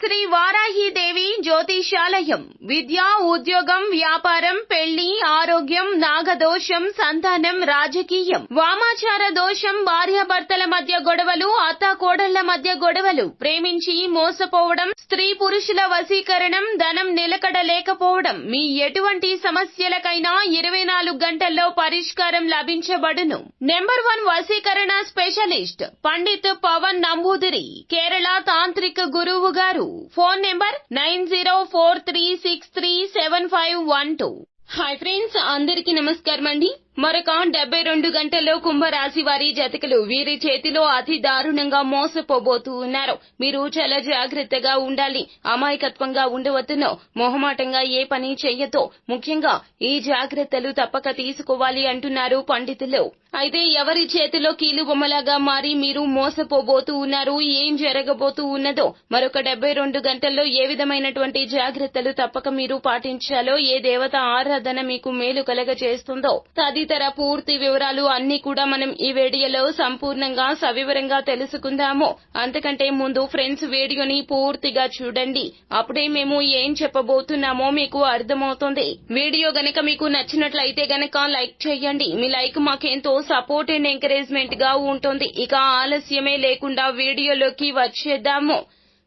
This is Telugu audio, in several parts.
శ్రీ వారాహీదేవి జ్యోతిషాలయం విద్య, ఉద్యోగం, వ్యాపారం, పెళ్లి, ఆరోగ్యం, నాగదోషం, సంతానం, రాజకీయం, వామాచార దోషం, భార్యాభర్తల మధ్య గొడవలు, అత్తాకోడళ్ల మధ్య గొడవలు, ప్రేమించి మోసపోవడం, స్త్రీ పురుషుల వశీకరణం, ధనం నిలకడ లేకపోవడం, మీ ఎటువంటి సమస్యలకైనా 24 గంటల్లో పరిష్కారం లభించబడును. నెంబర్ 1 వశీకరణ స్పెషలిస్ట్ పండిత్ పవన్ నంబూదిరి, కేరళ తాంత్రిక గురువు గారు. Phone number 9043637512. హాయ్ ఫ్రెండ్స్, అందరికీ నమస్కారం అండి. మరొక 72 గంటల్లో కుంభరాశి వారి జాతకులు వీరి చేతిలో అతి దారుణంగా మోసపోబోతూ ఉన్నారు. మీరు చాలా జాగ్రత్తగా ఉండాలి. అమాయకత్వంగా ఉండవద్దునో, మొహమాటంగా ఏ పని చెయ్యతో, ముఖ్యంగా ఈ జాగ్రత్తలు తప్పక తీసుకోవాలి అంటున్నారు పండితులు. అయితే ఎవరి చేతిలో కీలుబొమ్మలాగా మారి మీరు మోసపోబోతూ ఉన్నారు, ఏం జరగబోతూ ఉన్నదో, మరొక 72 గంటల్లో ఏ విధమైనటువంటి జాగ్రత్తలు తప్పక మీరు పాటించాలో, ఏ దేవత ఆరాధన మీకు మేలు కలగ చేస్తుందో తదితర పూర్తి వివరాలు అన్ని కూడా మనం ఈ వీడియోలో సంపూర్ణంగా సవివరంగా తెలుసుకుందాము. అంతకంటే ముందు ఫ్రెండ్స్, వీడియోని పూర్తిగా చూడండి. అప్పుడే మేము ఏం చెప్పబోతున్నామో మీకు అర్థమవుతుంది. వీడియో గనక మీకు నచ్చినట్లయితే గనక లైక్ చేయండి. మీ లైక్ మాకెంతో సపోర్ట్ అండ్ ఎంకరేజ్మెంట్ గా ఉంటుంది. ఇక ఆలస్యమే లేకుండా వీడియోలోకి వచ్చేద్దాము.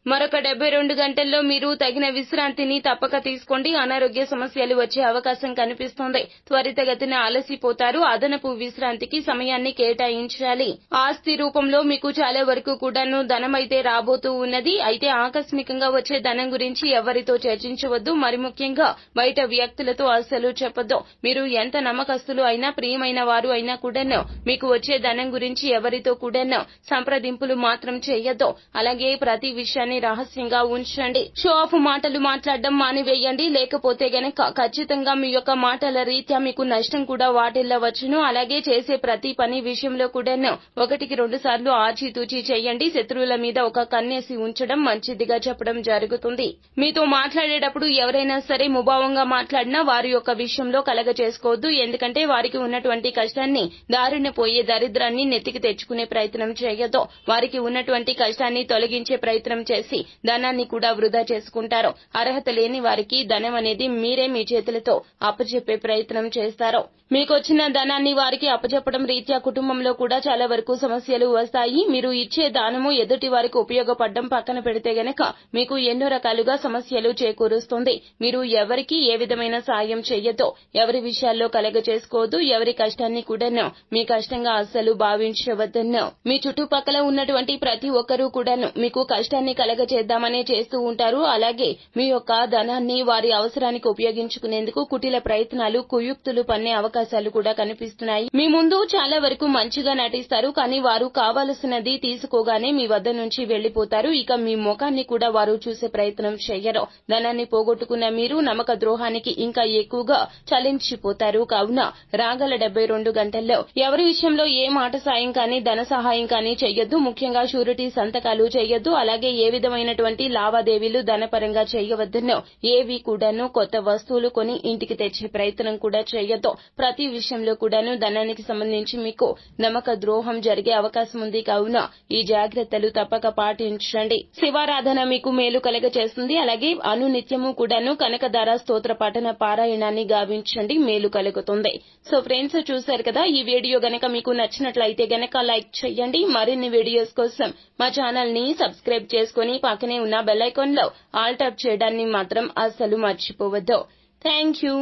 మరొక 72 గంటల్లో మీరు తగిన విశ్రాంతిని తప్పక తీసుకోండి. అనారోగ్య సమస్యలు వచ్చే అవకాశం కనిపిస్తుంది. త్వరితగతిన అలసిపోతారు. అదనపు విశ్రాంతికి సమయాన్ని కేటాయించాలి. ఆస్తి రూపంలో మీకు చాలా వరకు కూడాను ధనమైతే రాబోతూ ఉన్నది. అయితే ఆకస్మికంగా వచ్చే ధనం గురించి ఎవరితో చర్చించవద్దు. మరి ముఖ్యంగా బయట వ్యక్తులతో అస్సలు చెప్పొద్దు. మీరు ఎంత నమ్మకస్తులు అయినా, ప్రియమైన వారు అయినా కూడాను మీకు వచ్చే ధనం గురించి ఎవరితో కూడాను సంప్రదింపులు మాత్రం చేయొద్దు. అలాగే ప్రతి విషయాన్ని రహస్యంగా ఉంచండి. షో ఆఫ్ మాటలు మాట్లాడడం మానివేయండి. లేకపోతే గనక ఖచ్చితంగా మీ యొక్క మాటల రీత్యా మీకు నష్టం కూడా వాటిల్లవచ్చును. అలాగే చేసే ప్రతి పని విషయంలో కూడాను 1-2 సార్లు ఆచితూచి చేయండి. శత్రువుల మీద ఒక కన్నేసి ఉంచడం మంచిదిగా చెప్పడం జరుగుతుంది. మీతో మాట్లాడేటప్పుడు ఎవరైనా సరే ముభావంగా మాట్లాడినా వారి యొక్క విషయంలో కలగ చేసుకోవద్దు. ఎందుకంటే వారికి ఉన్నటువంటి కష్టాన్ని, దారిన పోయే దరిద్రాన్ని నెత్తికి తెచ్చుకునే ప్రయత్నం చేయొద్దు. వారికి ఉన్నటువంటి కష్టాన్ని తొలగించే ప్రయత్నం చేసి ధనాన్ని కూడా వృధా చేసుకుంటారు. అర్హత లేని వారికి ధనం అనేది మీరే మీ చేతులతో అప్పచెప్పే ప్రయత్నం చేస్తారు. మీకొచ్చిన ధనాన్ని వారికి అప్పచెప్పడం రీత్యా కుటుంబంలో కూడా చాలా వరకు సమస్యలు వస్తాయి. మీరు ఇచ్చే దానము ఎదుటి వారికి ఉపయోగపడడం పక్కన పెడితే గనక మీకు ఎన్నో రకాలుగా సమస్యలు చేకూరుస్తుంది. మీరు ఎవరికి ఏ విధమైన సాయం చెయ్యతో, ఎవరి విషయాల్లో కలగ చేసుకోవద్దు. ఎవరి కష్టాన్ని కూడాను మీ కష్టంగా అస్సలు భావించవద్దను. మీ చుట్టుపక్కల ఉన్నటువంటి ప్రతి ఒక్కరూ కూడాను మీకు కష్టాన్ని కలగ చేద్దామనే చేస్తూ ఉంటారు. అలాగే మీ యొక్క ధనాన్ని వారి అవసరానికి ఉపయోగించుకునేందుకు కుటిల ప్రయత్నాలు, కుయుక్తులు పన్నే అవకాశాలు కూడా కనిపిస్తున్నాయి. మీ ముందు చాలా వరకు మంచిగా నటిస్తారు. కానీ వారు కావలసినది తీసుకోగానే మీ వద్ద నుంచి వెళ్లిపోతారు. ఇక మీ ముఖాన్ని కూడా వారు చూసే ప్రయత్నం చేయరు. ధనాన్ని పోగొట్టుకున్న మీరు నమ్మక ద్రోహానికి ఇంకా ఎక్కువగా చలించిపోతారు. కావున రాగల 72 గంటల్లో ఎవరి విషయంలో ఏ మాట సాయం కానీ, ధన సహాయం కానీ చెయ్యొద్దు. ముఖ్యంగా షూరిటీ సంతకాలు చేయొద్దు. అలాగే ఏ విధమైనటువంటి లావాదేవీలు ధనపరంగా చేయవద్దనో, ఏవి కూడాను కొత్త వస్తువులు కొని ఇంటికి తెచ్చే ప్రయత్నం కూడా చేయొద్దు. ప్రతి విషయంలో కూడాను ధనానికి సంబంధించి మీకు నమ్మక ద్రోహం జరిగే అవకాశం ఉంది. కావున ఈ జాగ్రత్తలు తప్పక పాటించండి. శివారాధన మీకు మేలు కలగ చేస్తుంది. అలాగే అనునిత్యము కూడాను కనకదార స్తోత్ర పఠన పారాయణాన్ని గావించండి, మేలు కలుగుతుంది. సో ఫ్రెండ్స్, చూశారు కదా, ఈ వీడియో గనక మీకు నచ్చినట్లయితే గనక లైక్ చేయండి. మరిన్ని వీడియోస్ కోసం మా ఛానల్ ని సబ్స్క్రైబ్ చేసుకుని పక్కనే ఉన్న బెల్ ఐకాన్ లో ఆల్ టాప్ చేయడాన్ని మాత్రం అస్సలు మర్చిపోవద్దు. Thank you.